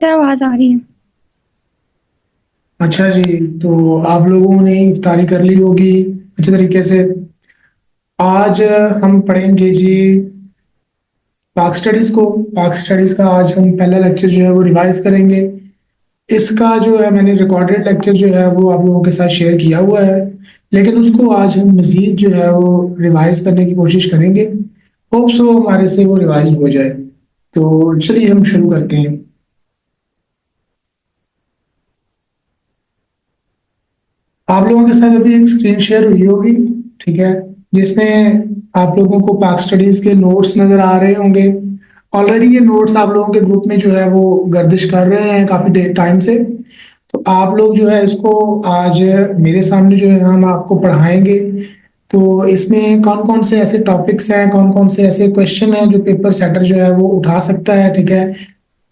Sir आवाज आ रही है। अच्छा जी। तो आप लोगों ने इफ्तारी कर ली होगी अच्छे तरीके से। आज हम पढ़ेंगे जी पाक स्टडीज को। पाक स्टडीज का आज हम पहला लेक्चर जो है वो रिवाइज करेंगे। इसका जो है मैंने रिकॉर्डेड लेक्चर जो है वो आप लोगों के साथ शेयर किया हुआ है, लेकिन उसको आज हम मजीद जो है वो रिवाइज करने की कोशिश करेंगे। होप सो हमारे से वो रिवाइज हो जाए। तो चलिए हम शुरू करते हैं। आप लोगों के साथ अभी एक स्क्रीन शेयर हुई होगी, ठीक है, जिसमें आप लोगों को पाक स्टडीज के नोट्स नजर आ रहे होंगे। ऑलरेडी ये नोट्स आप लोगों के ग्रुप में जो है वो गर्दिश कर रहे हैं काफी देर टाइम से। तो आप लोग जो है इसको आज मेरे सामने जो है हम आपको पढ़ाएंगे। तो इसमें कौन कौन से ऐसे टॉपिक्स हैं, कौन कौन से ऐसे क्वेश्चन हैं जो पेपर सेटर जो है वो उठा सकता है, ठीक है।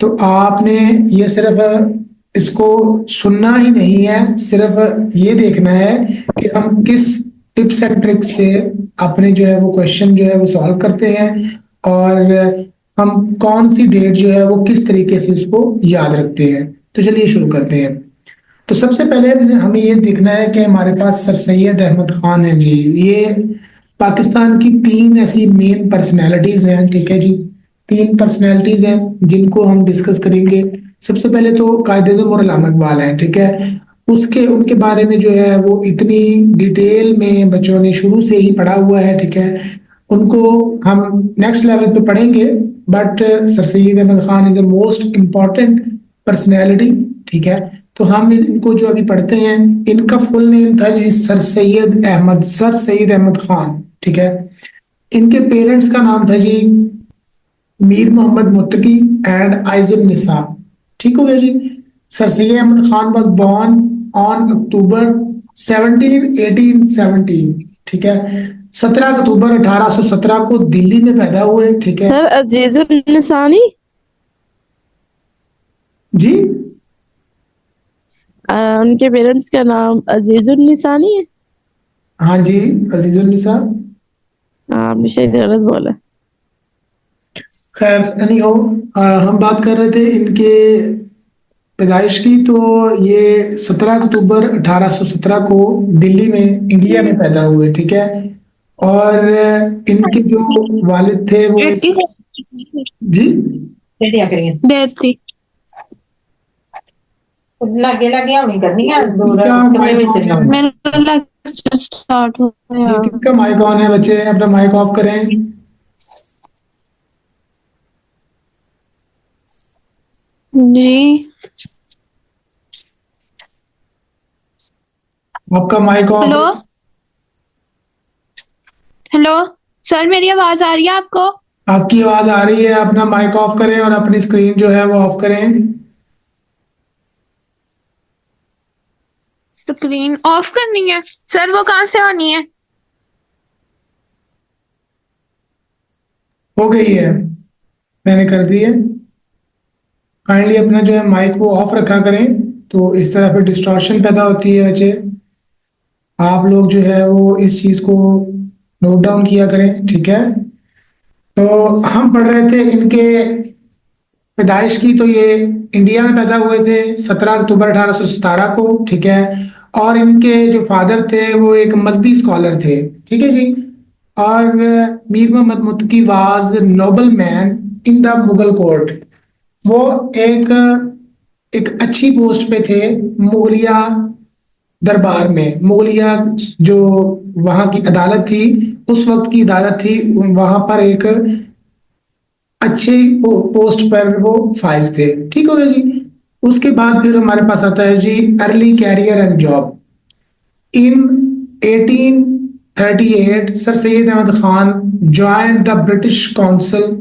तो आपने ये सिर्फ इसको सुनना ही नहीं है, सिर्फ ये देखना है कि हम किस टिप्स एंड ट्रिक्स से अपने जो है वो क्वेश्चन जो है वो सॉल्व करते हैं, और हम कौन सी डेट जो है वो किस तरीके से उसको याद रखते हैं। तो चलिए शुरू करते हैं। तो सबसे पहले हमें ये देखना है कि हमारे पास सर सैयद अहमद खान है जी। ये पाकिस्तान की तीन ऐसी मेन पर्सनैलिटीज हैं, ठीक है जी। तीन पर्सनैलिटीज हैं जिनको हम डिस्कस करेंगे। सबसे पहले तो कायदे आज़म और अल्लामा इकबाल हैं, ठीक है। उसके उनके बारे में जो है वो इतनी डिटेल में बच्चों ने शुरू से ही पढ़ा हुआ है, ठीक है। उनको हम नेक्स्ट लेवल पे पढ़ेंगे। But sir Syed Ahmad Khan is the most important personality, ठीक है। तो हम इनको जो अभी पढ़ते हैं, इनका फुल नेम था जी सर सैयद अहमद खान, ठीक है। इनके पेरेंट्स का नाम था जी मीर मोहम्मद मुत्तकी एंड आइजुल निसा। ठीक हो गया जी। Sir Syed Ahmad Khan was born on October 1817, ठीक है। 17 अक्टूबर 1817 को दिल्ली में पैदा हुए, ठीक है सर अजीजुल निसानी। जी। उनके पेरेंट्स का नाम अजीजुल निसानी है। हाँ जी, अजीजुल निसा। आपने शायद गलत बोला। खैर एनी हो, हम बात कर रहे थे इनके पैदाइश की। तो ये 17 अक्टूबर 1817 को दिल्ली में इंडिया में पैदा हुए, ठीक है। और इनके जो वालिद थे वो एक। जी। देती लगे लगे होनी करनी है दूर किसका इसके माइक बड़े ऑन चले है? मेरा लेक्चर स्टार्ट हो ये गया। किसका माइक ऑन है बच्चे? अपना माइक ऑफ करें। जी आपका माइक ऑफ हेलो। है। हेलो सर, मेरी आवाज आ रही है आपको? आपकी आवाज आ रही है, अपना माइक ऑफ करें और अपनी स्क्रीन जो है वो ऑफ करें। स्क्रीन ऑफ करनी है सर, वो कहाँ से होनी है? हो गई है, मैंने कर दी है। काइंडली अपना जो है माइक वो ऑफ रखा करें, तो इस तरह फिर डिस्टॉर्शन पैदा होती है बच्चे। आप लोग जो है वो इस चीज को नोट डाउन किया करें, ठीक है। तो हम पढ़ रहे थे इनके पैदाइश की। तो ये इंडिया में पैदा हुए थे 17 अक्टूबर 1817 को, ठीक है। और इनके जो फादर थे वो एक मजहबी स्कॉलर थे, ठीक है जी। और Mir Mohammad Muttaqi was noble man in the Mughal court. वो एक एक अच्छी पोस्ट पे थे मुगलिया दरबार में। मुगलिया जो वहां की अदालत थी, उस वक्त की अदालत थी, वहां पर एक अच्छे पोस्ट पर वो फाइज थे। ठीक हो गया जी। उसके बाद फिर हमारे पास आता है जी early career and job. In 1838 Sir Syed Ahmad Khan joined the British council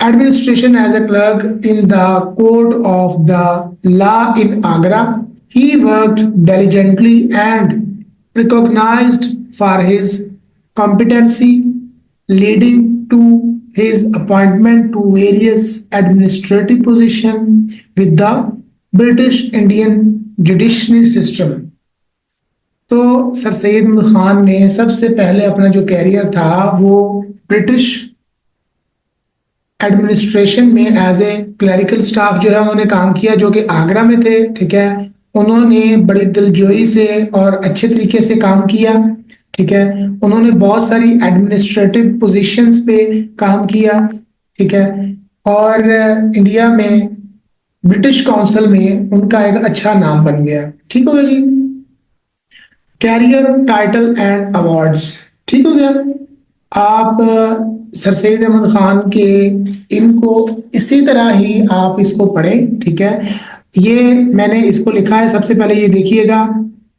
administration as a clerk in the court of the law in Agra. He worked diligently and recognized for his competency, leading to his appointment to various administrative positions with the British Indian judiciary system. तो sir Syed Ahmad Khan ने सबसे पहले अपना जो career था वो British administration में as a clerical staff जो है उन्होंने काम किया, जो कि आगरा में थे। ठीक है, उन्होंने बड़ी दिलजोई से और अच्छे तरीके से काम किया। ठीक है, उन्होंने बहुत सारी एडमिनिस्ट्रेटिव पोजीशंस पे काम किया। ठीक है, और इंडिया में ब्रिटिश काउंसिल में उनका एक अच्छा नाम बन गया। ठीक हो गया जी। Career, title and awards. ठीक हो गया। आप सर सैयद अहमद खान के इनको इसी तरह ही आप इसको पढ़ें। ठीक है, ये मैंने इसको लिखा है, सबसे पहले ये देखिएगा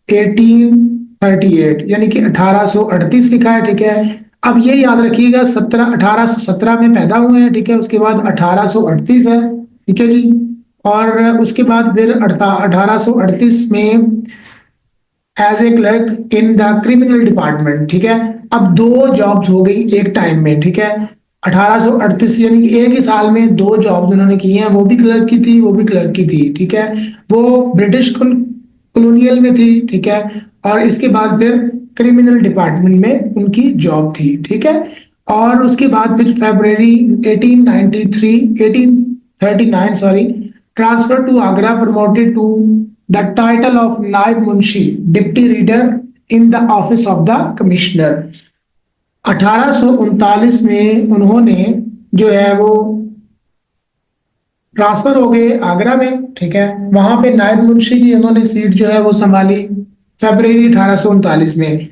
1838 यानी कि 1838 लिखा है। ठीक है, अब ये याद रखिएगा 1817 में पैदा हुए हैं। ठीक है, उसके बाद 1838 है। ठीक है जी, और उसके बाद फिर 1838 में as a clerk in the criminal department. ठीक है, अब दो जॉब्स हो गई एक टाइम में। ठीक है, 1838 यानी कि एक ही साल में दो जॉब्स उन्होंने की हैं, वो भी क्लर्क की थी, वो भी क्लर्क की थी। ठीक है, वो ब्रिटिश कॉलोनियल में थी। ठीक है, और इसके बाद फिर क्रिमिनल डिपार्टमेंट में उनकी जॉब थी। ठीक है, और उसके बाद फिर फरवरी 1839 sorry transfer to Agra, promoted to the title of Naib Munshi, deputy reader in the office of the commissioner. 1839 में उन्होंने जो है वो ट्रांसफर हो गए आगरा में। ठीक है, वहां पे नायब मुंशी की उन्होंने सीट जो है वो संभाली फरवरी 1839 में।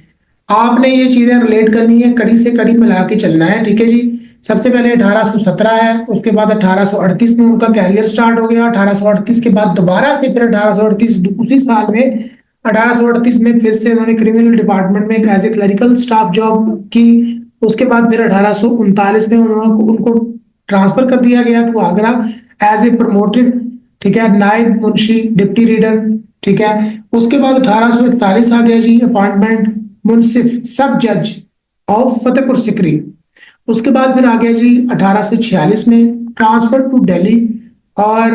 आपने ये चीजें रिलेट करनी है, कड़ी से कड़ी मिला के चलना है। ठीक है जी, सबसे पहले 1817 है, उसके बाद 1838 में उनका कैरियर स्टार्ट हो गया। 1838 के बाद दोबारा से फिर 1838 उसी साल में 1838 में फिर से उन्होंने क्रिमिनल डिपार्टमेंट में as a clerical staff job की। उसके बाद फिर 1839 में उनको ट्रांसफर कर दिया गया to Agra as a promoted. ठीक है, नायब मुंशी, डिप्टी रीडर। ठीक है, उसके बाद 1841 आ गया जी, अपॉइंटमेंट मुंसिफ सब जज ऑफ फतेहपुर सिकरी। उसके बाद फिर आ गया जी 1846 में ट्रांसफर टू दिल्ली। और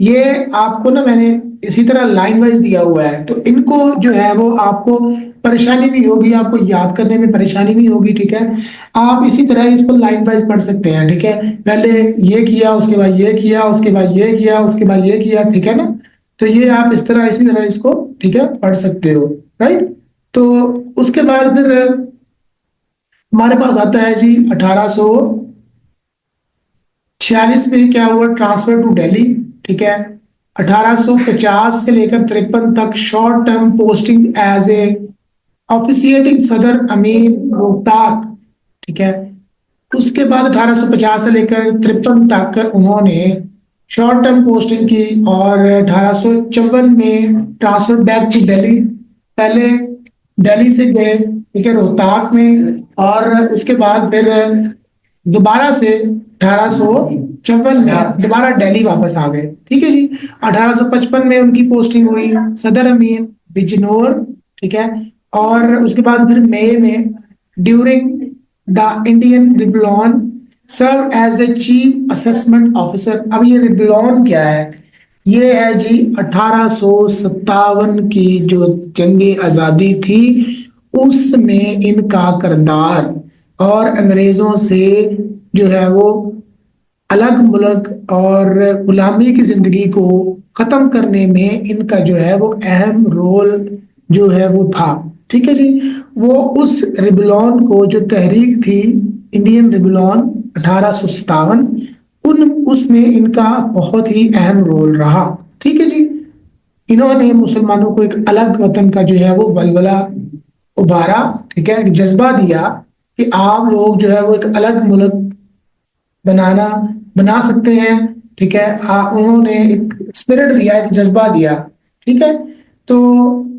ये आपको ना मैंने इसी तरह लाइन वाइज दिया हुआ है, तो इनको जो है वो आपको परेशानी नहीं होगी, आपको याद करने में परेशानी नहीं होगी। ठीक है, आप इसी तरह इसको लाइन वाइज पढ़ सकते हैं। ठीक है, पहले ये किया, उसके बाद ये किया, उसके बाद ये किया, उसके बाद ये किया। ठीक है ना, तो ये आप इस तरह इसी तरह इसको ठीक है पढ़ सकते हो। राइट, तो उसके बाद फिर हमारे पास आता है जी 1846 में क्या हुआ, ट्रांसफर टू दिल्ली। ठीक है, 1850 से लेकर 53 तक short term posting as a officiating सदर अमीर रोहताक। ठीक है, उसके बाद 1850 से लेकर 53 तक उन्होंने शॉर्ट टर्म पोस्टिंग की, और 1854 में ट्रांसफर बैक टू दिल्ली। पहले दिल्ली से गए ठीक है रोहताक में, और उसके बाद फिर दोबारा से 1854 में दोबारा दिल्ली वापस आ गए। ठीक है जी, 1855 में उनकी पोस्टिंग हुई सदर अमीर बिजनौर। ठीक है, और उसके बाद फिर मई में during the Indian rebellion serve as a chief assessment officer. अब ये रिबलॉन क्या है, ये है जी 1857 की जो जंगे आजादी थी उसमें इनका किरदार, और अंग्रेजों से जो है वो अलग मुल्क और गुलामी की जिंदगी को खत्म करने में इनका जो है वो अहम रोल जो है वो था। ठीक है जी, वो उस रिबलॉन को जो तहरीक थी इंडियन रिबलॉन 1857 उसमें इनका बहुत ही अहम रोल रहा। ठीक है जी, इन्होंने मुसलमानों को एक अलग वतन का जो है वो वलवला उभारा। ठीक है, एक जज्बा दिया कि आप लोग जो है वो एक अलग मुल्क बना सकते हैं। ठीक है, उन्होंने एक स्पिरिट दिया, एक जज्बा दिया। ठीक है, तो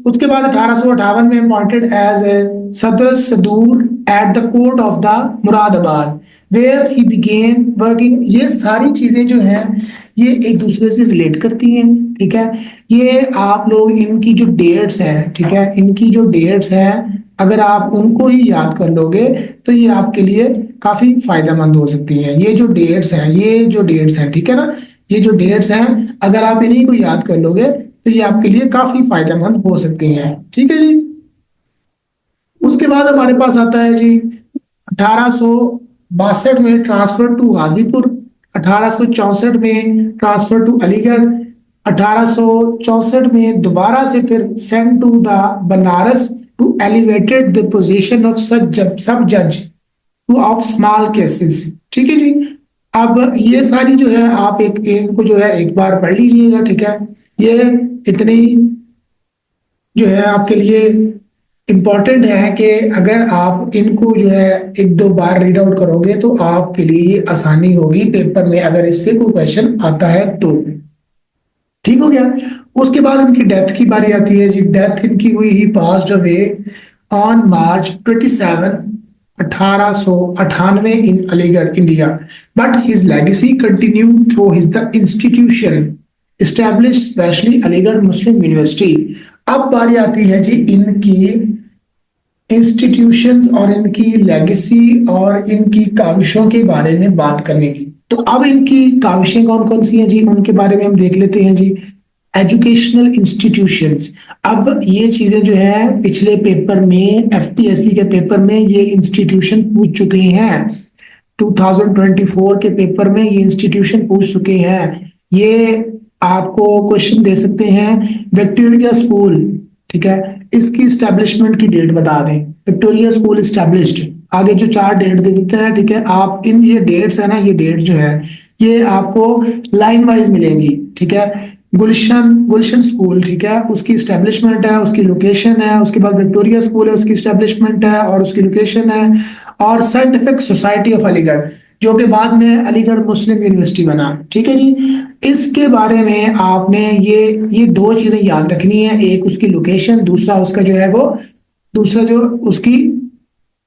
उसके बाद 1858 में appointed as a Sadr Sudur at the court of the Moradabad where he began working. ये सारी चीजें जो हैं ये एक दूसरे से रिलेट करती हैं। ठीक है, ये आप लोग इनकी जो डेट्स हैं, ठीक है, इनकी जो डेट्स हैं अगर आप उनको ही याद कर लोगे तो ये आपके लिए काफी फायदेमंद हो सकती हैं। ये जो डेट्स हैं ठीक है ना, ये जो डेट्स हैं अगर आप इन्हीं को याद कर लोगे तो ये आपके लिए काफी फायदेमंद हो सकती हैं। ठीक है जी, उसके बाद हमारे पास आता है जी 1862 में ट्रांसफर टू गाजीपुर। 1864 में ट्रांसफर टू अलीगढ़, 1864 में दोबारा से फिर sent to the Banaras to elevated the position of sub जज टू ऑफ स्मॉल केसेस। ठीक है जी। अब ये सारी जो है आप इनको जो है एक बार पढ़ लीजिएगा। ठीक है, ये इतनी जो है आपके लिए इम्पॉर्टेंट है कि अगर आप इनको जो है एक दो बार रीड आउट करोगे तो आपके लिए ये आसानी होगी पेपर में अगर इससे कोई क्वेश्चन आता है तो। ठीक हो गया। उसके बाद इनकी डेथ की बारी आती है जी। डेथ इनकी हुई he passed away on March 27, 1898 in Aligarh, India. But his legacy continue through his the institution establish specially Aligarh Muslim University. अब बारी आती है जी इनकी इंस्टीट्यूशंस और इनकी लेगेसी और इनकी काविशों के बारे में बात करने की। तो अब इनकी काविशें कौन कौन सी हैं जी, उनके बारे में हम देख लेते हैं जी। एजुकेशनल इंस्टीट्यूशंस, अब ये चीजें जो है पिछले पेपर में एफपीएससी के पेपर में ये इंस्टीट्यूशन पूछ चुके हैं। 2024 के पेपर में ये इंस्टीट्यूशन पूछ चुके हैं। ये आपको क्वेश्चन दे सकते हैं विक्टोरिया स्कूल। ठीक है, इसकी स्टैब्लिशमेंट की डेट बता दें। विक्टोरिया स्कूल स्टैब्लिश्ड, आगे जो 4 डेट दे देते हैं। ठीक है, आप इन ये डेट्स है ना, ये डेट जो है ये आपको लाइन वाइज मिलेंगी। ठीक है, गुलशन स्कूल, ठीक है, उसकी स्टैब्लिशमेंट है, उसकी लोकेशन है। उसके बाद विक्टोरिया स्कूल है, उसकी स्टैब्लिशमेंट है और उसकी लोकेशन है। और साइंटिफिक सोसाइटी ऑफ अलीगढ़ जो कि बाद में अलीगढ़ मुस्लिम यूनिवर्सिटी बना। ठीक है जी। इसके बारे में आपने ये 2 चीजें याद रखनी है, एक उसकी लोकेशन, दूसरा उसका जो है वो दूसरा जो उसकी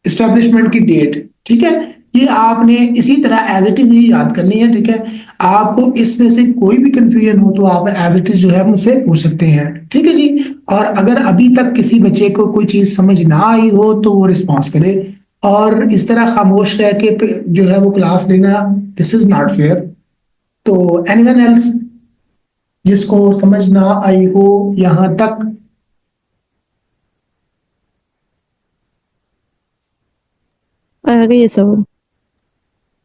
स्टैब्लिशमेंट की डेट। ठीक है, ये आपने इसी तरह एज इट इज ही याद करनी है। ठीक है, आपको इसमें से कोई भी कंफ्यूजन हो तो आप एज इट इज जो है मुझसे पूछ सकते हैं। ठीक है जी। और अगर अभी तक किसी बच्चे को कोई चीज समझ ना आई हो तो वो रिस्पॉन्स करे, और इस तरह खामोश रह के जो है वो क्लास लेना, दिस इज नॉट फेयर। तो एनीवन एल्स जिसको समझ ना आई हो यहां तक? आ गई है सब।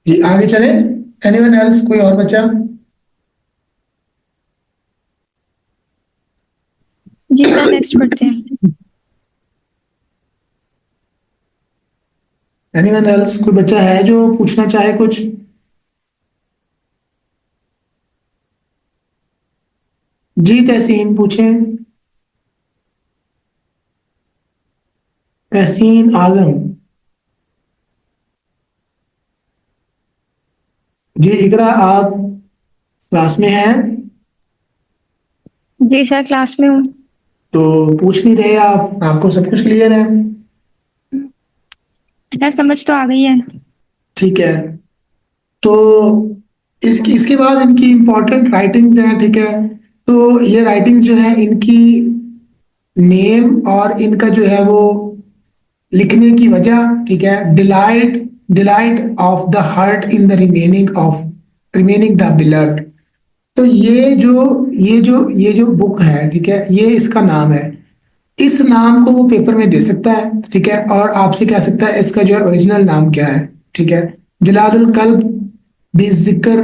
जी आगे चले। एनीवन एल्स, कोई और बच्चा? जी सर नेक्स्ट पढ़ते हैं। एनीवन एल्स, कोई बच्चा है जो पूछना चाहे कुछ? जी तहसीन पूछें। तहसीन आजम। जी इकरा, आप क्लास में हैं? जी सर क्लास में हूँ। तो पूछ नहीं रहे आप? आपको सब कुछ क्लियर है? सर समझ तो आ गई है। ठीक है। तो इसके बाद इनकी इंपॉर्टेंट राइटिंग्स हैं। ठीक है, तो ये राइटिंग्स जो है इनकी नेम और इनका जो है वो लिखने की वजह। ठीक है, delight of the heart in the remaining the beloved. तो ये जो बुक है, ठीक है, ये इसका नाम है। इस नाम को वो पेपर में दे सकता है। ठीक है, और आपसे कह सकता है इसका जो है ओरिजिनल नाम क्या है। ठीक है, जलालुल कल्ब बिज़िक्र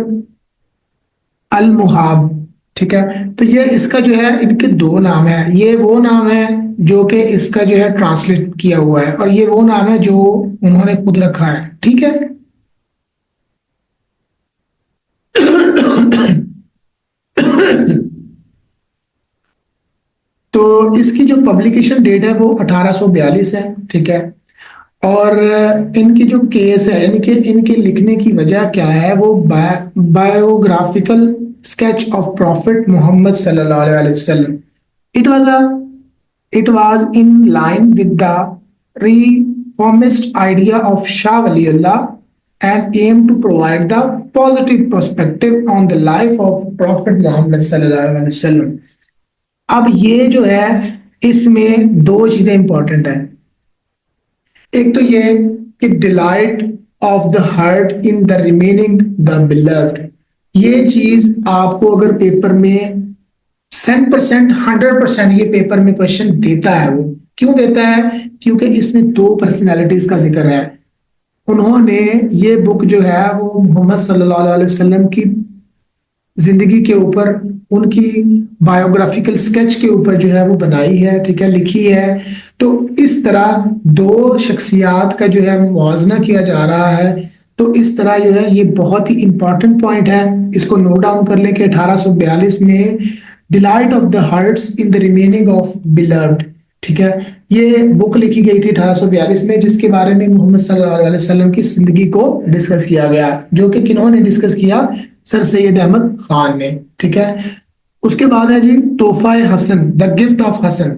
अल मुहाब। ठीक है, तो ये इसका जो है इनके 2 नाम है। ये वो नाम है जो कि इसका जो है ट्रांसलेट किया हुआ है, और ये वो नाम है जो उन्होंने खुद रखा है। ठीक है। तो इसकी जो पब्लिकेशन डेट है वो 1842 है। ठीक है, और इनकी जो केस है, इनके लिखने की वजह क्या है, वो biographical sketch of prophet Mohammad सल्लल्लाहु अलैहि वसल्लम। It was in line with the reformist idea of Shah Waliullah and aim to provide the positive perspective on the life of prophet Mohammad सल्लल्लाहु अलैहि वसल्लम। अब ये जो है इसमें 2 चीजें इंपॉर्टेंट है। एक तो ये कि delight of the heart in the remaining the beloved. ये चीज आपको अगर पेपर में 100% ये पेपर में क्वेश्चन देता है। वो क्यों देता है? क्योंकि इसमें 2 पर्सनैलिटीज का जिक्र है। उन्होंने ये बुक जो है वो मोहम्मद सल्लल्लाहु अलैहि वसल्लम की जिंदगी के ऊपर, उनकी बायोग्राफिकल स्केच के ऊपर जो है वो बनाई है, ठीक है, लिखी है। तो इस तरह दो शख्सियात का जो है मुवाजना किया जा रहा है। तो इस तरह जो है ये बहुत ही इंपॉर्टेंट पॉइंट है, इसको नोट डाउन कर लें कि 1842 में delight of the hearts in the remaining of beloved, ठीक है, ये बुक लिखी गई थी 1842 में, जिसके बारे में मोहम्मद सल्लल्लाहु अलैहि वसल्लम की जिंदगी को डिस्कस किया गया, जो कि किन्होंने डिस्कस किया, सर सैयद अहमद खान ने, ठीक है। उसके बाद है जी Tohfa Hasan, the gift of Hasan.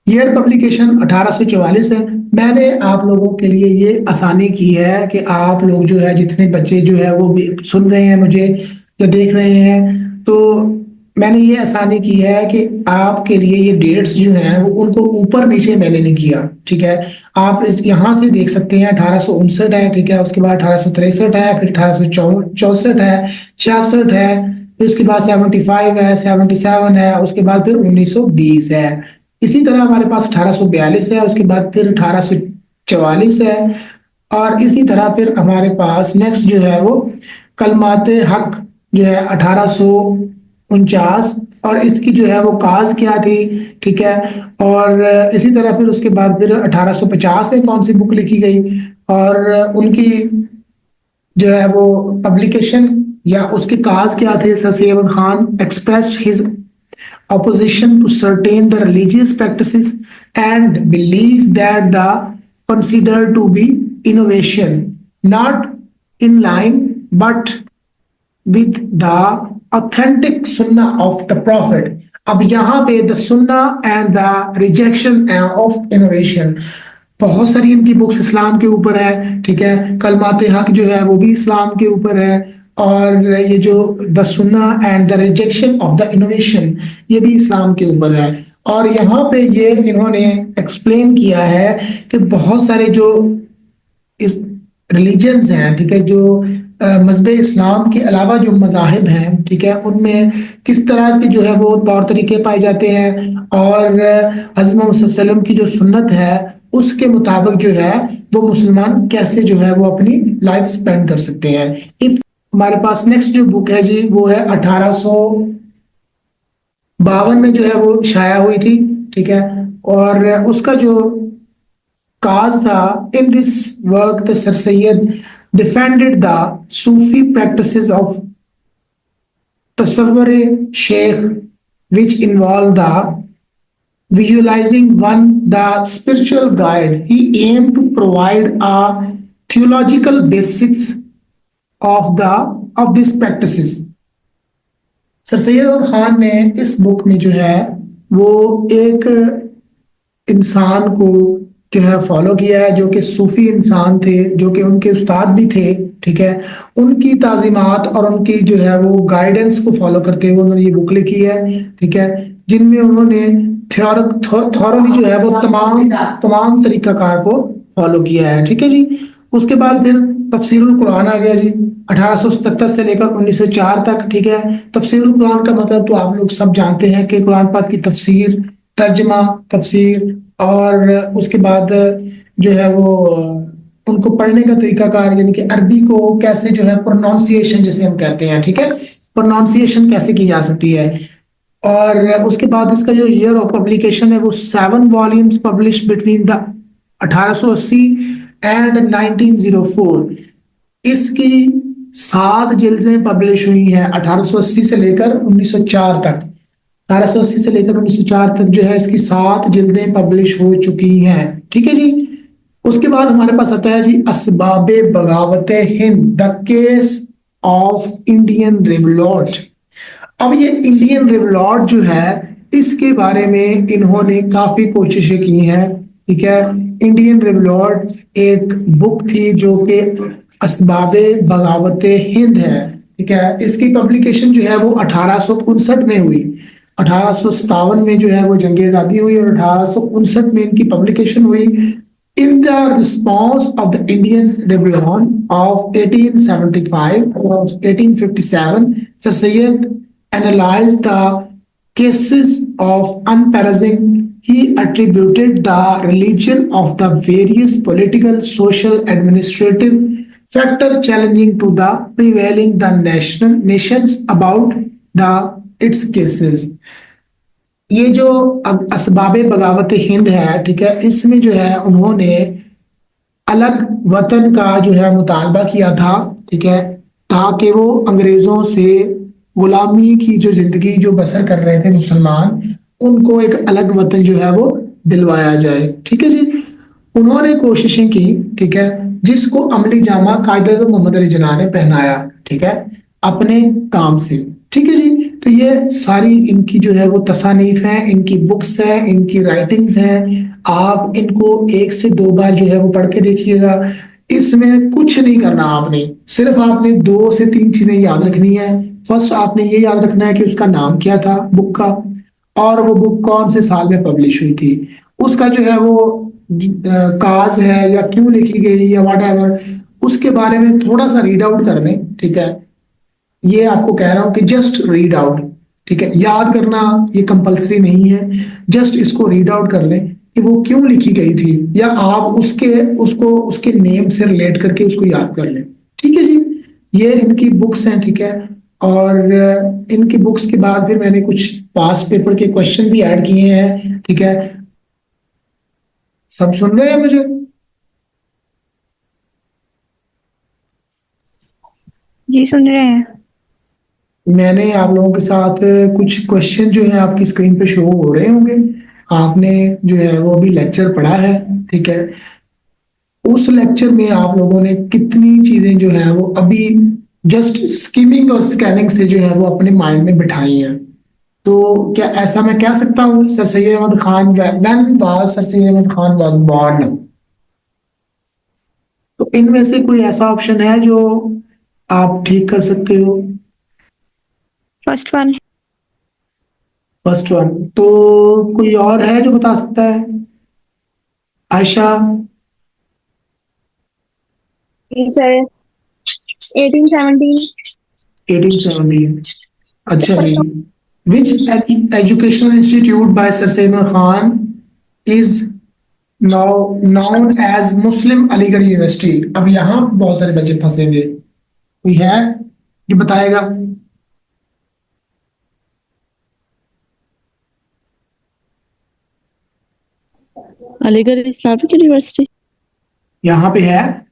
Year publication 1844 है। मैंने आप लोगों के लिए ये आसानी की है कि आप लोग जो है, जितने बच्चे जो है वो भी सुन रहे हैं मुझे या देख रहे हैं, तो मैंने ये आसानी की है कि आपके लिए ये डेट्स जो हैं वो उनको ऊपर नीचे मैंने नहीं किया, ठीक है। आप यहाँ से देख सकते हैं 1859 है, ठीक है, उसके बाद 1863 है, फिर 1864 है, 66 है, फिर उसके बाद 75 है, 77 है, उसके बाद फिर 1920 है। इसी तरह हमारे पास 1842 है, उसके बाद फिर 1844 है, और इसी तरह फिर हमारे पास नेक्स्ट जो है वो कलमाते हक जो है 1849, और इसकी जो है वो काज क्या थी, ठीक है। और इसी तरह फिर उसके बाद फिर 1850 में कौन सी बुक लिखी गई, और उनकी जो है वो पब्लिकेशन या उसके काज क्या थे। Sir Syed Ahmad Khan expressed his opposition to certain the religious practices and belief that the considered to be innovation not in line but with the authentic sunnah of the prophet। अब यहाँ पे the sunnah and the rejection of innovation, बहुत सारी इनकी books इस्लाम के ऊपर है, ठीक है। कलमाते हक जो है वो भी इस्लाम के ऊपर है, और ये जो द सुन्ना and the rejection of the innovation, ये भी इस्लाम के ऊपर है। और यहाँ पे ये इन्होंने एक्सप्लेन किया है कि बहुत सारे जो इस रिलीजन्स हैं, ठीक है, जो मजहब इस्लाम के अलावा जो मजाहिब हैं, ठीक है, उनमें किस तरह के जो है वो तौर तरीके पाए जाते हैं, और हज़रत मोहम्मद सल्लल्लाहु अलैहि वसल्लम की जो सुन्नत है उसके मुताबिक जो है वो मुसलमान कैसे जो है वो अपनी लाइफ स्पेंड कर सकते हैं। इफ हमारे पास नेक्स्ट जो बुक है जी वो है 1852 में जो है वो शाया हुई थी, ठीक है, और उसका जो काज था, in this work the Sir Syed defended the Sufi practices of tasawwur shaikh which involve the visualizing one the spiritual guide। he aimed to provide a theological basics of these practices। Sir Syed Ahmad Khan ने इस बुक में जो है वो एक इंसान को जो है फॉलो किया है, जो कि सूफी इंसान थे, जो कि उनके उस्ताद भी थे, ठीक है। उनकी ताजीमात और उनकी जो है वो गाइडेंस को फॉलो करते हुए उन्होंने ये बुक लिखी है, ठीक है, जिनमें उन्होंने थॉरली जो है वो तमाम तरीकाकार को फॉलो किया है, ठीक है जी। उसके बाद फिर तफसीरुल कुरान आ गया जी 1877 से लेकर 1904 तक, ठीक है। तफसीरुल कुरान का मतलब तो आप लोग सब जानते हैं कि कुरान पाक की तफसीर, तर्जमा, तफसीर, और उसके बाद जो है वो उनको पढ़ने का तरीकाकार, यानी कि अरबी को कैसे जो है प्रोनाउंसिएशन जिसे हम कहते हैं, ठीक है, प्रोनाउंसिएशन कैसे की जा सकती है। और उसके बाद इसका जो ईयर ऑफ पब्लिकेशन है वो 7 volumes publish between the 1880 and 1904। इसकी 7 जिल्दें पब्लिश हुई हैं 1880 से लेकर 1904 तक। 1880 से लेकर 1904 तक जो है इसकी 7 जिल्दें पब्लिश हो चुकी हैं, ठीक है जी। उसके बाद हमारे पास आता है जी असबाबे बगावत Hind, the case of Indian revolt. अब ये इंडियन रिवॉल्ट जो है इसके बारे में इन्होंने काफी कोशिशें की हैं, ठीक है। इंडियन रिवॉल्ट एक बुक थी जो कि असबाबे बगावत हिंद है, ठीक है। इसकी पब्लिकेशन जो है वो 1859 में हुई। 1857 में जो है वो जंग आज़ादी हुई और 1859 में इनकी पब्लिकेशन हुई। In the response of the Indian Rebellion of 1875 or 1857, Sir Syed analyzed the cases of unparasing, he attributed the religion of the various political, social, administrative factor challenging to the prevailing the nations about the its cases. ये जो असबाब बगावत हिंद है, ठीक है, इसमें जो है उन्होंने अलग वतन का जो है मुतालबा किया था, ठीक है, ताकि वो अंग्रेजों से गुलामी की जो जिंदगी जो बसर कर रहे थे मुसलमान, उनको एक अलग वतन जो है वो दिलवाया जाए। ठीक है जी, उन्होंने कोशिशें की, ठीक है, जिसको अमली जामा कायदे मोहम्मद अली जिन्ना ने पहनाया, ठीक है, अपने काम से। ठीक है जी, तो ये सारी इनकी जो है वो तसानीफ है, इनकी बुक्स है, इनकी राइटिंग्स है। आप इनको 1 से 2 बार जो है वो पढ़ के देखिएगा। इसमें कुछ नहीं करना, आपने सिर्फ आपने 2 से 3 चीजें याद रखनी है। फर्स्ट आपने ये याद रखना है कि उसका नाम क्या था बुक का, और वो बुक कौन से साल में पब्लिश हुई थी, उसका जो है वो काज है या क्यों लिखी गई या वट एवर, उसके बारे में थोड़ा सा रीड आउट कर लें। ठीक है, ये आपको कह रहा हूं कि जस्ट रीड आउट, ठीक है, याद करना ये कंपलसरी नहीं है, जस्ट इसको रीड आउट कर लें कि वो क्यों लिखी गई थी, या आप उसके नेम से रिलेट करके उसको याद कर लें। ठीक है जी, ये इनकी बुक्स हैं। ठीक है, और इनकी बुक्स के बाद फिर मैंने कुछ पास्ट पेपर के क्वेश्चन भी ऐड किए हैं। ठीक है, सब सुन रहे हैं मुझे? जी सुन रहे हैं। मैंने आप लोगों के साथ कुछ क्वेश्चन जो है आपकी स्क्रीन पे शो हो रहे होंगे, आपने जो है वो अभी लेक्चर पढ़ा है। ठीक है, उस लेक्चर में आप लोगों ने कितनी चीजें जो है वो अभी जस्ट स्किमिंग और स्कैनिंग से जो है वो अपने माइंड में बिठाई हैं। तो क्या ऐसा मैं कह सकता हूँ कि sir Syed Ahmad Khan when was sir Syed Ahmad Khan was born? तो इनमें से कोई ऐसा ऑप्शन है जो आप ठीक कर सकते हो? First one. First one. तो कोई और है जो बता सकता है? आयशा? सर 1817। 1817। अच्छा जी। Which educational institute by Sir Sayyid Khan is now known as Muslim Aligarh University? अब यहाँ बहुत सारे बच्चे फंसेंगे, कोई है जो बताएगा? Aligarh Islamic university. यहाँ पे है?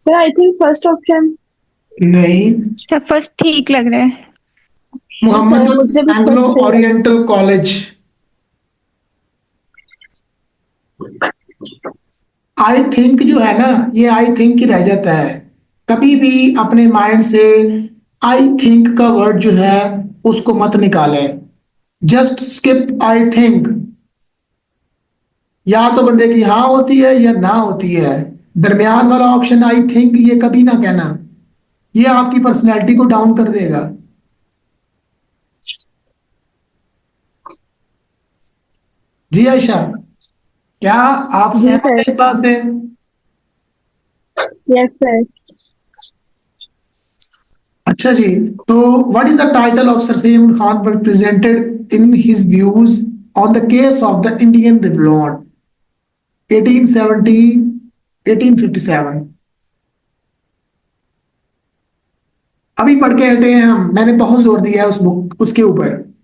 Sir I think first option. नहीं, सब फर्स्ट ठीक लग रहा है। मोहम्मद मुझे भी एंग्लो first से- ओरिएंटल कॉलेज। आई थिंक जो है ना, ये आई थिंक ही रह जाता है। कभी भी अपने माइंड से आई थिंक का वर्ड जो है उसको मत निकालें, जस्ट स्किप आई थिंक। या तो बंदे की हाँ होती है या ना होती है, दरमियान वाला ऑप्शन आई थिंक ये कभी ना कहना, ये आपकी पर्सनैलिटी को डाउन कर देगा। जी आयशा, क्या आप जी सहमत हैं सर। इस बात से? Yes sir. अच्छा जी, तो what is the title of sir Syed Khan were presented in his views on the case of the Indian revolt 1870 1857? अभी पढ़ के हटे हैं हम, मैंने बहुत जोर दिया है उस बुक उसके ऊपर।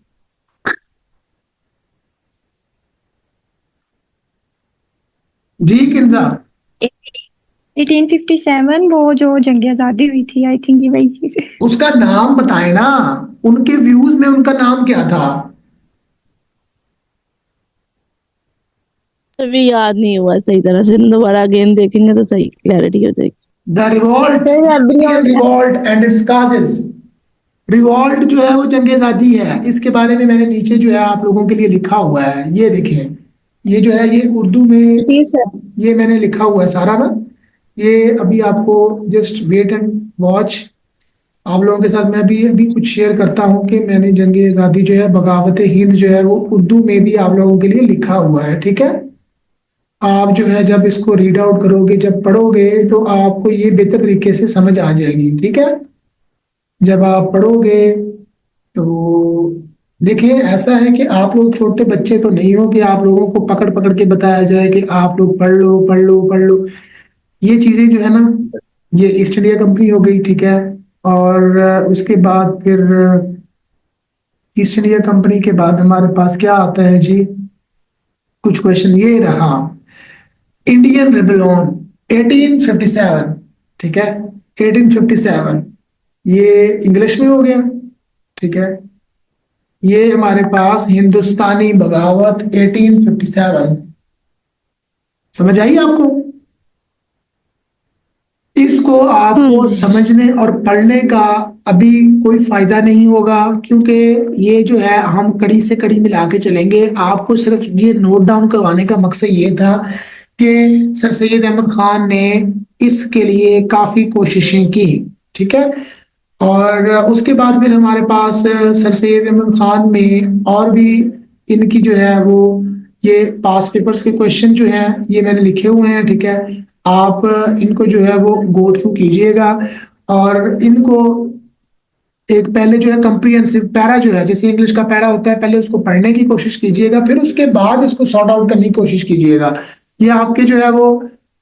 जी किंजा? 1857 वो जो जंग आजादी हुई थी, आई थिंक ये वही चीज है। उसका नाम बताए ना, उनके व्यूज में उनका नाम क्या था? अभी याद नहीं हुआ सही तरह से, दोबारा अगेन देखेंगे तो सही क्लैरिटी हो जाएगी। The revolt, Sir, everyone- revolt and its causes. Revolt जो है वो जंग आजादी है, इसके बारे में मैंने नीचे जो है आप लोगों के लिए लिखा हुआ है, ये देखें, ये जो है ये उर्दू में जी सर। ये मैंने लिखा हुआ है सारा ना, ये अभी आपको जस्ट वेट एंड वॉच। आप लोगों के साथ मैं भी अभी कुछ शेयर करता हूँ कि मैंने जंग आजादी जो है बगावत हिंद जो है वो उर्दू में भी आप लोगों के लिए लिखा हुआ है। ठीक है, आप जो है जब इसको रीड आउट करोगे, जब पढ़ोगे, तो आपको ये बेहतर तरीके से समझ आ जाएगी। ठीक है, जब आप पढ़ोगे तो देखिए ऐसा है कि आप लोग छोटे बच्चे तो नहीं हो कि आप लोगों को पकड़ पकड़ के बताया जाए कि आप लोग पढ़ लो पढ़ लो पढ़ लो। ये चीजें जो है ना, ये ईस्ट इंडिया कंपनी हो गई, ठीक है। और उसके बाद फिर ईस्ट इंडिया कंपनी के बाद हमारे पास क्या आता है जी, कुछ क्वेश्चन ये रहा, इंडियन रेबेलियन 1857, ठीक है, 1857, ये इंग्लिश में हो गया, ठीक है। ये हमारे पास हिंदुस्तानी बगावत 1857, समझ आई आपको? इसको आपको समझने और पढ़ने का अभी कोई फायदा नहीं होगा, क्योंकि ये जो है हम कड़ी से कड़ी मिला के चलेंगे। आपको सिर्फ ये नोट डाउन करवाने का मकसद ये था कि सर सैयद अहमद खान ने इसके लिए काफी कोशिशें की, ठीक है। और उसके बाद फिर हमारे पास सर सैयद अहमद खान में और भी इनकी जो है वो ये पास पेपर्स के क्वेश्चन जो हैं ये मैंने लिखे हुए हैं, ठीक है। आप इनको जो है वो गो थ्रू कीजिएगा और इनको एक पहले जो है कंप्रीहेंसिव पैरा जो है, जैसे इंग्लिश का पैरा होता है, पहले उसको पढ़ने की कोशिश कीजिएगा, फिर उसके बाद इसको सॉर्ट आउट करने की कोशिश कीजिएगा। ये आपके जो है वो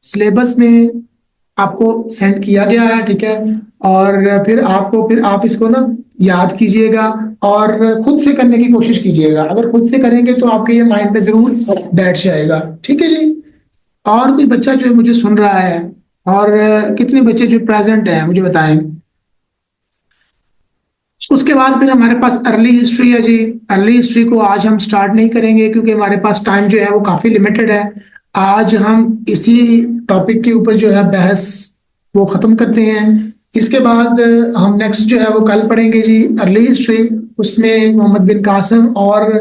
सिलेबस में आपको सेंड किया गया है, ठीक है। और फिर आप इसको ना याद कीजिएगा और खुद से करने की कोशिश कीजिएगा। अगर खुद से करेंगे तो आपके ये माइंड में जरूर बैठ जाएगा, ठीक है जी। और कोई बच्चा जो है मुझे सुन रहा है, और कितने बच्चे जो प्रेजेंट हैं मुझे बताएं। उसके बाद फिर हमारे पास अर्ली हिस्ट्री है जी। अर्ली हिस्ट्री को आज हम स्टार्ट नहीं करेंगे क्योंकि हमारे पास टाइम जो है वो काफी लिमिटेड है। आज हम इसी टॉपिक के ऊपर जो है बहस वो खत्म करते हैं। इसके बाद हम नेक्स्ट जो है वो कल पढ़ेंगे जी अर्ली हिस्ट्री। उसमें मोहम्मद बिन कासिम और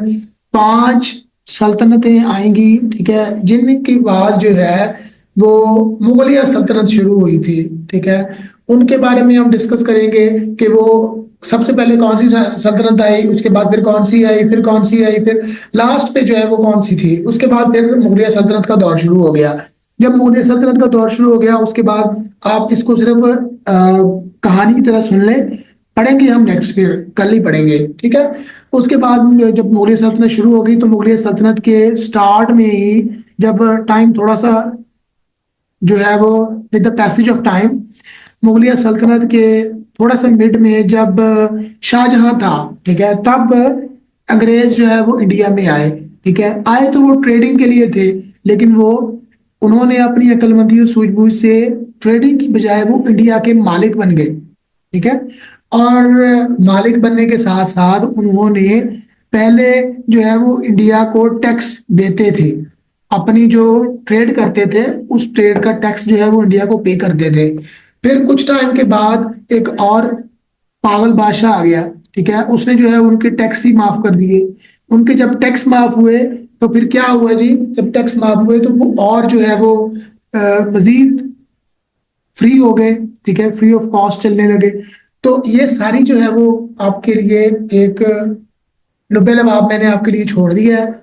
5 सल्तनतें आएंगी, ठीक है, जिनके बाद जो है वो मुगलिया सल्तनत शुरू हुई थी, ठीक है। उनके बारे में हम डिस्कस करेंगे कि वो सबसे पहले कौन सी सल्तनत आई, उसके बाद फिर कौन सी आई, फिर कौन सी आई, फिर लास्ट पे जो है वो कौन सी थी। उसके बाद फिर मुगलिया सल्तनत का दौर शुरू हो गया। जब मुगलिया सल्तनत का दौर शुरू हो गया उसके बाद आप इसको सिर्फ कहानी की तरह सुन लें, पढ़ेंगे हम नेक्स्ट फिर कल ही पढ़ेंगे, ठीक है। उसके बाद जब मुगलिया सल्तनत शुरू हो गई तो मुगलिया सल्तनत के स्टार्ट में ही जब टाइम थोड़ा सा जो है वो with the passage of time, मुगलिया सल्तनत के थोड़ा सा मिड में जब शाहजहां था, ठीक है, तब अंग्रेज जो है वो इंडिया में आए, ठीक है। आए तो वो ट्रेडिंग के लिए थे, लेकिन उन्होंने अपनी अक्लमंदी और सूझबूझ से ट्रेडिंग की बजाय वो इंडिया के मालिक बन गए, ठीक है। और मालिक बनने के साथ साथ उन्होंने पहले जो है वो इंडिया को टैक्स देते थे, अपनी जो ट्रेड करते थे उस ट्रेड का टैक्स जो है वो इंडिया को पे करते थे। फिर कुछ टाइम के बाद एक और पागल बादशाह आ गया, ठीक है, उसने जो है उनके टैक्स ही माफ कर दिए। उनके जब टैक्स माफ हुए तो फिर क्या हुआ जी, जब टैक्स माफ हुए तो वो और जो है वो मजीद फ्री हो गए, ठीक है, फ्री ऑफ कॉस्ट चलने लगे। तो ये सारी जो है वो आपके लिए एक लुबेलबाब मैंने आपके लिए छोड़ दिया है।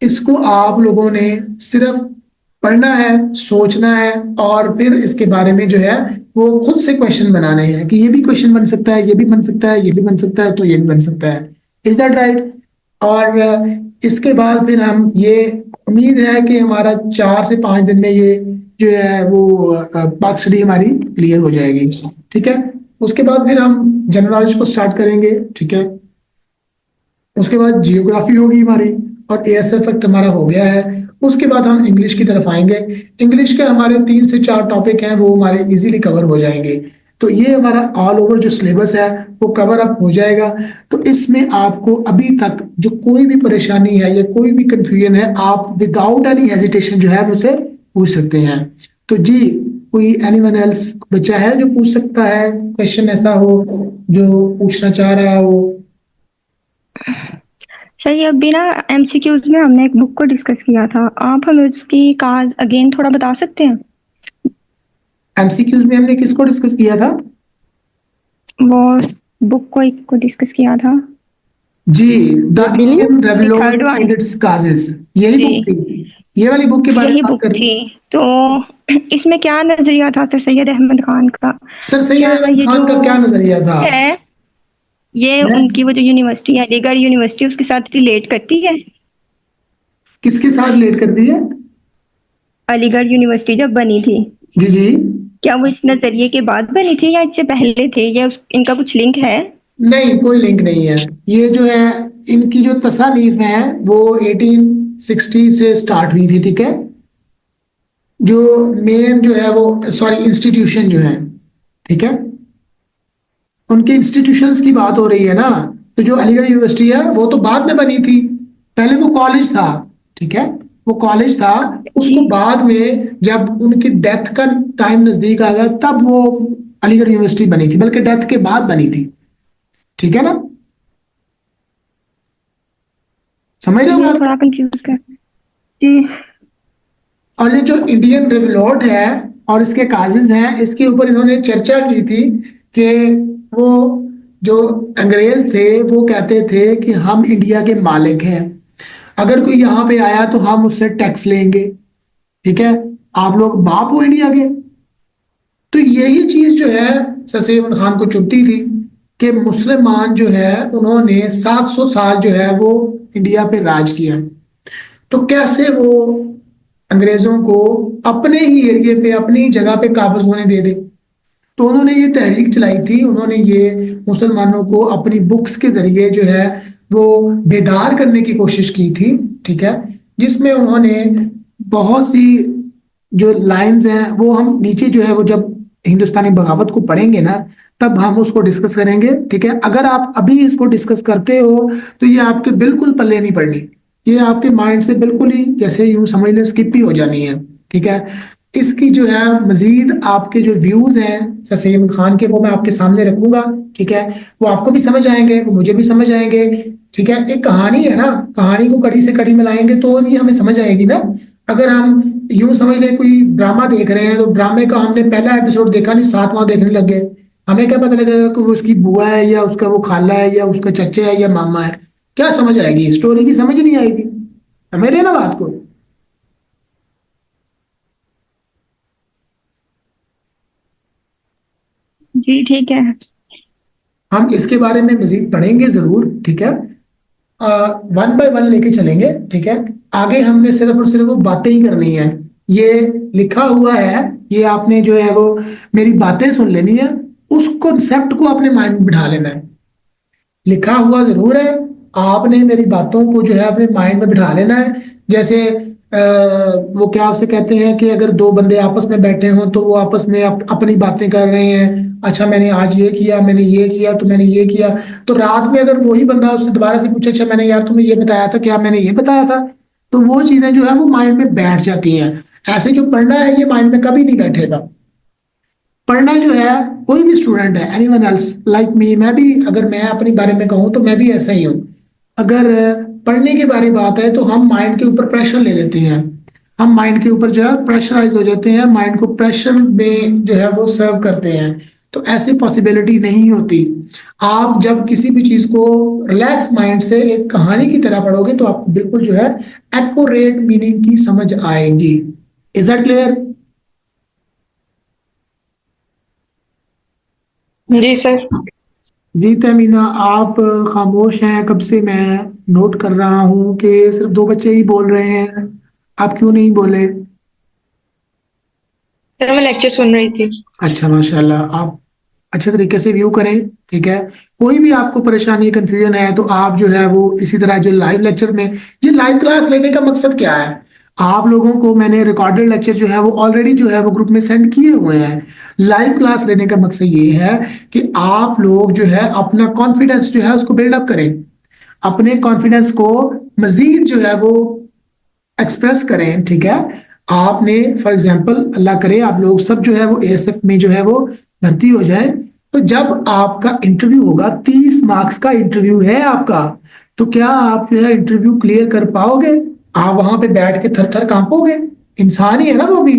इसको आप लोगों ने सिर्फ पढ़ना है, सोचना है और फिर इसके बारे में जो है वो खुद से क्वेश्चन बनाने हैं कि ये भी क्वेश्चन बन सकता है, ये भी बन सकता है, ये भी बन सकता है, तो ये भी बन सकता है। Is that right? और इसके बाद फिर हम ये उम्मीद है कि हमारा 4 से 5 दिन में ये जो है वो पाक स्टडी हमारी क्लियर हो जाएगी, ठीक है। उसके बाद फिर हम जनरल नॉलेज को स्टार्ट करेंगे, ठीक है। उसके बाद जियोग्राफी होगी हमारी और एएसएल फैक्ट हमारा हो गया है। उसके बाद हम इंग्लिश की तरफ आएंगे। इंग्लिश के हमारे 3 से 4 टॉपिक हैं वो हमारे इजीली कवर हो जाएंगे। तो ये हमारा ऑल ओवर जो सिलेबस है वो कवर अप हो जाएगा। तो इसमें आपको अभी तक जो कोई भी परेशानी है या कोई भी कंफ्यूजन है, आप विदाउट एनी हेजिटेशन जो है मुझसे पूछ सकते हैं। तो जी कोई एनीवन एल्स बच्चा है जो पूछ सकता है, क्वेश्चन ऐसा हो जो पूछना चाह रहा हो? सर ये अभी ना एमसीक्यूज में हमने एक बुक को डिस्कस किया था, आप हमें उसकी काज अगेन थोड़ा बता सकते हैं? एमसीक्यूज में हमने किसको डिस्कस किया था? वो बुक को एक को डिस्कस किया था जी, the Indian third revolution one। And its causes, यही जी। बुक थी। ये वाली बुक के बारे यही में बात बुक कर थी। तो इसमें क्या नजरिया था सर सैयद अहमद खान का? सर सैयद क्या अहमद ये खान का जो क्या नजरिया था? है ये मैं उनकी वो जो यूनिवर्सिटी है, अलीगढ़ यूनिवर्सिटी, उसके साथ रिलेट करती है? किसके साथ रिलेट कर दी है? अलीगढ़ यूनिवर्सिटी जब बनी थी, जी जी। क्या वो इस नजरिए के बाद बनी थी या इससे पहले थे, या इनका कुछ लिंक है? नहीं, कोई लिंक नहीं है। ये जो है, इनकी जो तसानीफ है वो 1860 से स्टार्ट हुई थी, ठीक है। जो मेन जो है वो, सॉरी, इंस्टीट्यूशन जो है, ठीक है, उनके इंस्टीट्यूशंस की बात हो रही है ना। तो जो अलीगढ़ यूनिवर्सिटी है वो तो बाद में बनी थी, पहले वो कॉलेज था, ठीक है। वो कॉलेज था, जी। उसको बाद में जब उनकी डेथ का टाइम नजदीक आ गया तब वो अलीगढ़ यूनिवर्सिटी बनी थी, बल्कि डेथ के बाद बनी थी, ठीक है ना। समझ रहे हो ये बात? थोड़ा कंफ्यूज कर जी। और ये जो इंडियन रिवॉल्ट है और इसके काजेज हैं, इसके ऊपर इन्होंने चर्चा की थी कि वो जो अंग्रेज थे वो कहते थे कि हम इंडिया के मालिक हैं, अगर कोई यहाँ पे आया तो हम उससे टैक्स लेंगे, ठीक है, आप लोग बाप हो इंडिया के। तो यही चीज जो है सर सैयद अहमद खान को चुभती थी कि मुसलमान जो है उन्होंने 700 साल जो है वो इंडिया पे राज किया, तो कैसे वो अंग्रेजों को अपने ही एरिया पे, अपनी जगह पे काबज होने दे दे। तो उन्होंने ये तहरीक चलाई थी, उन्होंने ये मुसलमानों को अपनी बुक्स के जरिए जो है वो बेदार करने की कोशिश की थी, ठीक है, जिसमें उन्होंने बहुत सी जो लाइंस हैं वो हम नीचे जो है वो जब हिंदुस्तानी बगावत को पढ़ेंगे ना तब हम उसको डिस्कस करेंगे, ठीक है। अगर आप अभी इसको डिस्कस करते हो तो ये आपके बिल्कुल पल्ले नहीं पड़नी, ये आपके माइंड से बिल्कुल ही जैसे यूं समझ लें स्किप ही हो जानी है, ठीक है। इसकी जो है मजीद आपके जो व्यूज हैं सर सैयद अहमद खान के वो मैं आपके सामने रखूंगा, ठीक है। वो आपको भी समझ आएंगे, वो मुझे भी समझ आएंगे, ठीक है। एक कहानी है ना, कहानी को कड़ी से कड़ी मिलाएंगे तो भी हमें समझ आएगी ना। अगर हम यूं समझ लें कोई ड्रामा देख रहे हैं तो ड्रामे का हमने पहला एपिसोड देखा नहीं, सातवां देखने लग गए, हमें क्या पता लगेगा कि वो उसकी बुआ है या उसका वो खाला है या उसका चचा है या मामा है? क्या समझ आएगी? स्टोरी की समझ नहीं आएगी। समझ रहे हैं ना बात को? जी ठीक है। हम इसके बारे में मजीद पढ़ेंगे जरूर, ठीक है। वन बाय वन लेके चलेंगे, ठीक है। आगे हमने सिर्फ और सिर्फ वो बातें ही करनी है, ये लिखा हुआ है, ये आपने जो है वो मेरी बातें सुन लेनी है, उस कॉन्सेप्ट को अपने माइंड में बिठा लेना है। लिखा हुआ जरूर है, आपने मेरी बातों को जो है अपने माइंड में बिठा लेना है। जैसे वो क्या उसे कहते हैं कि अगर दो बंदे आपस में बैठे हों तो वो आपस में अपनी बातें कर रहे हैं, अच्छा मैंने आज ये किया, मैंने ये किया, तो मैंने ये किया, तो रात में अगर वही बंदा उससे दोबारा से पूछे, अच्छा मैंने यार तुम्हें ये बताया था, क्या मैंने ये बताया था, तो वो चीजें जो है वो माइंड में बैठ जाती हैं। ऐसे जो पढ़ना है ये माइंड में कभी नहीं बैठेगा। पढ़ना जो है, कोई भी स्टूडेंट है, एनीवन एल्स लाइक मी, मैं भी अगर मैं अपने बारे में कहूँ तो मैं भी ऐसा ही हूँ। अगर पढ़ने की बारी बात है तो हम माइंड के ऊपर प्रेशर ले लेते हैं, हम माइंड के ऊपर जो है प्रेशराइज हो जाते हैं, माइंड को प्रेशर में जो है वो सर्व करते हैं, तो ऐसी पॉसिबिलिटी नहीं होती। आप जब किसी भी चीज को रिलैक्स माइंड से एक कहानी की तरह पढ़ोगे तो आपको बिल्कुल जो है एक्यूरेट मीनिंग की समझ आएगी। Is that clear? जी सर। जी तमीना, आप खामोश हैं कब से, मैं नोट कर रहा हूं कि सिर्फ दो बच्चे ही बोल रहे हैं, आप क्यों नहीं बोले? सर मैं लेक्चर सुन रही थी। अच्छा माशाल्लाह, आप अच्छे तरीके से व्यू करें, ठीक है। कोई भी आपको परेशानी कंफ्यूजन है तो आप जो है वो इसी तरह जो लाइव लेक्चर में, ये लाइव क्लास लेने का मकसद क्या है? आप लोगों को मैंने रिकॉर्डेड लेक्चर जो है वो ऑलरेडी जो है वो ग्रुप में सेंड किए हुए हैं। लाइव क्लास लेने का मकसद ये है कि आप लोग जो है अपना कॉन्फिडेंस जो है उसको बिल्डअप करें, अपने कॉन्फिडेंस को मजीद जो है वो एक्सप्रेस करें, ठीक है। आपने फॉर एग्जांपल अल्लाह करे आप लोग सब जो है वो एएसएफ में जो है वो भर्ती हो जाए, तो जब आपका इंटरव्यू होगा, 30 मार्क्स का इंटरव्यू है आपका, तो क्या आप जो है इंटरव्यू क्लियर कर पाओगे? आप वहां पे बैठ के थर थर कांपोगे? इंसान ही है ना वो भी।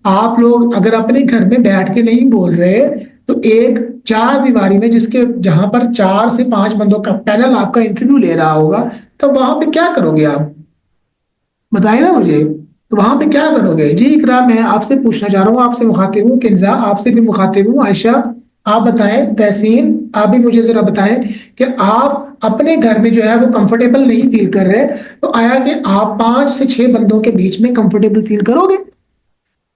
आप लोग अगर अपने घर में बैठ के नहीं बोल रहे तो एक चार दीवारी में जिसके जहां पर 4 से 5 बंदों का पैनल आपका इंटरव्यू ले रहा होगा, तब वहां पे क्या करोगे आप? बताइए ना मुझे, तो वहां पे क्या करोगे? जी इकरा, मैं आपसे पूछना चाह रहा हूँ, आपसे मुखातिब हूँ, किन्जा आपसे भी मुखातिब हूँ, आयशा आप बताएं, तहसीन आप भी मुझे जरा बताएं कि आप अपने घर में जो है वो कंफर्टेबल नहीं फील कर रहे, तो आया कि आप 5 से 6 बंदों के बीच में कंफर्टेबल फील करोगे?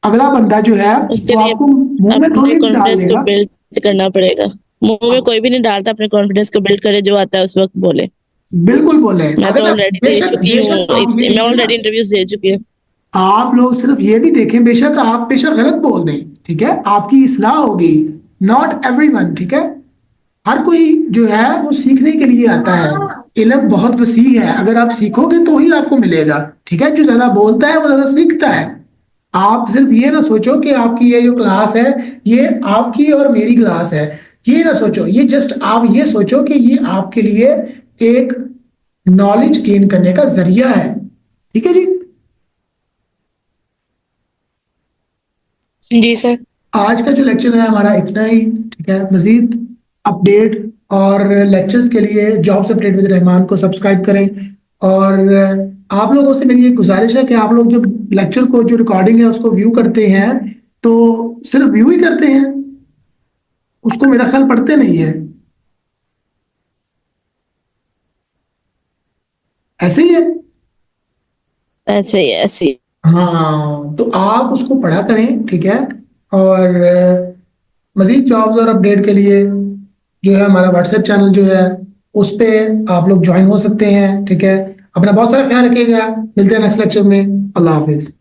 अगला बंदा जो है उसके वो लिए आपको मुंह में अपने थोड़ी डाल कॉन्फिडेंस को देगा। बिल्ड करना पड़ेगा। मुंह में कोई भी नहीं डालता, अपने कॉन्फिडेंस को बिल्ड करे, जो आता है उस वक्त बोले। बिल्कुल बोले। मैं तो अगर आप ऑलरेडी दे बेशक चुकी हूँ, बेशक आप ये मैं देखें ना, ऑलरेडी इंटरव्यूज दे चुकी हूँ। आप लोग सिर्फ ये भी देखें, बेशक आप बेशक गलत बोल दें, ठीक है, आपकी इस्लाह होगी। नॉट एवरीवन, ठीक है, हर कोई जो है वो सीखने के लिए आता है। इल्म बहुत वसी है, अगर आप सीखोगे तो ही आपको मिलेगा, ठीक है। जो ज्यादा बोलता है वो ज्यादा सीखता है। आप सिर्फ ये ना सोचो कि आपकी ये जो क्लास है ये आपकी और मेरी क्लास है, ये ना सोचो। ये जस्ट आप ये सोचो कि ये आपके लिए एक नॉलेज गेन करने का जरिया है, ठीक है जी। जी सर। आज का जो लेक्चर है हमारा इतना ही, ठीक है। मजीद अपडेट और लेक्चर्स के लिए जॉब्स अपडेट विद रहमान को सब्सक्राइब करें। और आप लोगों से मेरी एक गुजारिश है कि आप लोग जब लेक्चर को, जो रिकॉर्डिंग है उसको व्यू करते हैं, तो सिर्फ व्यू ही करते हैं, उसको मेरा ख्याल पढ़ते नहीं है। ऐसे ही है। ऐसे ही ऐसे ही। हाँ, तो आप उसको पढ़ा करें, ठीक है। और मजीद जॉब्स और अपडेट के लिए जो है हमारा व्हाट्सएप चैनल जो है उस पे आप लोग ज्वाइन हो सकते हैं, ठीक है। अपना बहुत सारा ख्याल रखिएगा। मिलते हैं नेक्स्ट लेक्चर में। अल्लाह हाफिज।